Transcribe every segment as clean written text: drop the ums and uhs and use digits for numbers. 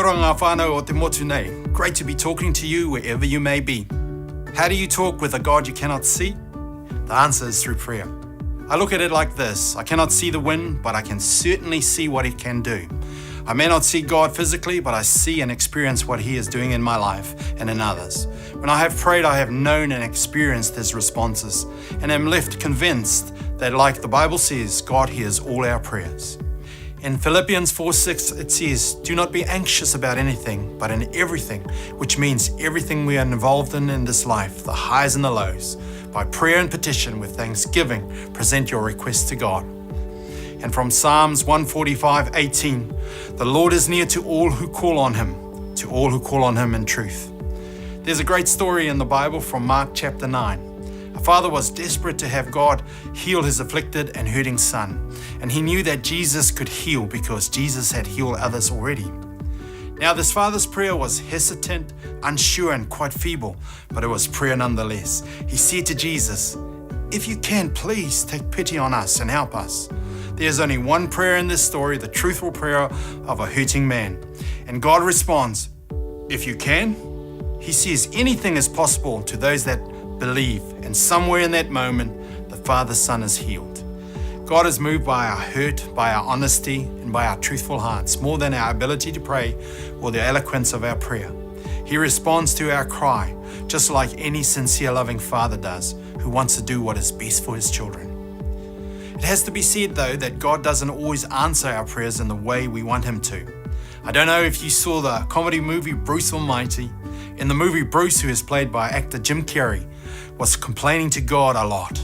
Kia ora ngā whānau o te motu nei. Great to be talking to you wherever you may be. How do you talk with a God you cannot see? The answer is through prayer. I look at it like this. I cannot see the wind, but I can certainly see what it can do. I may not see God physically, but I see and experience what He is doing in my life and in others. When I have prayed, I have known and experienced His responses, and am left convinced that, like the Bible says, God hears all our prayers. In Philippians 4:6, it says, "Do not be anxious about anything, but in everything," which means everything we are involved in this life, the highs and the lows, by prayer and petition with thanksgiving, present your requests to God. And from Psalms 145:18, "The Lord is near to all who call on Him, to all who call on Him in truth." There's a great story in the Bible from Mark chapter 9. A father was desperate to have God heal his afflicted and hurting son, and he knew that Jesus could heal because Jesus had healed others already. Now this father's prayer was hesitant, unsure, and quite feeble, but it was prayer nonetheless. He said to Jesus, "If you can, please take pity on us and help us." There's only one prayer in this story, the truthful prayer of a hurting man. And God responds, "If you can?" He says anything is possible to those that believe, and somewhere in that moment, the Father's Son is healed. God is moved by our hurt, by our honesty, and by our truthful hearts, more than our ability to pray or the eloquence of our prayer. He responds to our cry, just like any sincere loving father does, who wants to do what is best for his children. It has to be said, though, that God doesn't always answer our prayers in the way we want Him to. I don't know if you saw the comedy movie Bruce Almighty. In the movie, Bruce, who is played by actor Jim Carrey, was complaining to God a lot.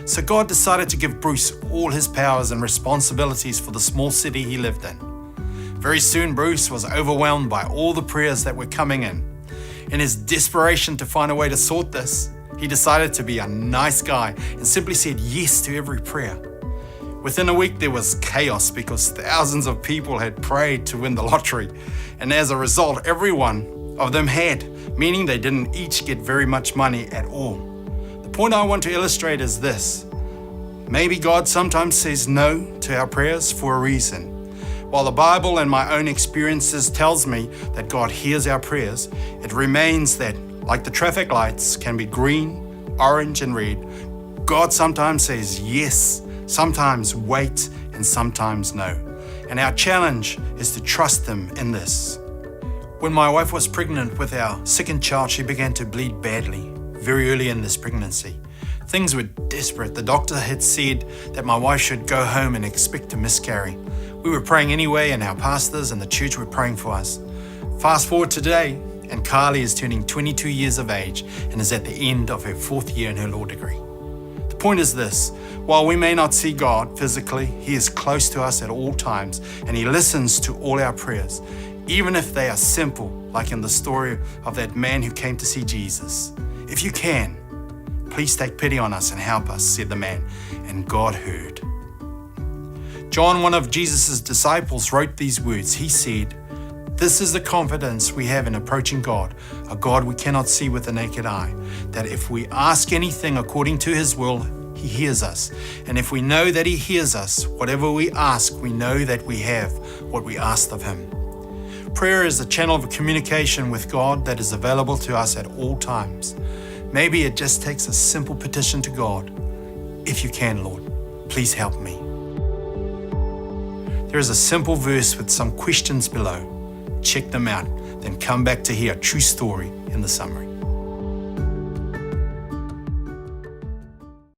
So God decided to give Bruce all his powers and responsibilities for the small city he lived in. Very soon, Bruce was overwhelmed by all the prayers that were coming in. In his desperation to find a way to sort this, he decided to be a nice guy and simply said yes to every prayer. Within a week, there was chaos because thousands of people had prayed to win the lottery, and as a result, every one of them had, meaning they didn't each get very much money at all. The point I want to illustrate is this. Maybe God sometimes says no to our prayers for a reason. While the Bible and my own experiences tells me that God hears our prayers, it remains that, like the traffic lights can be green, orange, and red, God sometimes says yes, sometimes wait, and sometimes no. And our challenge is to trust Him in this. When my wife was pregnant with our second child, she began to bleed badly very early in this pregnancy. Things were desperate. The doctor had said that my wife should go home and expect to miscarry. We were praying anyway, and our pastors and the church were praying for us. Fast forward to today, and Carly is turning 22 years of age and is at the end of her 4th year in her law degree. The point is this: while we may not see God physically, He is close to us at all times, and He listens to all our prayers, even if they are simple, like in the story of that man who came to see Jesus. "If you can, please take pity on us and help us," said the man, and God heard. John, one of Jesus' disciples, wrote these words. He said, "This is the confidence we have in approaching God, a God we cannot see with the naked eye, that if we ask anything according to His will, He hears us. And if we know that He hears us, whatever we ask, we know that we have what we asked of Him." Prayer is a channel of communication with God that is available to us at all times. Maybe it just takes a simple petition to God. "If you can, Lord, please help me." There is a simple verse with some questions below. Check them out, then come back to hear a true story in the summary.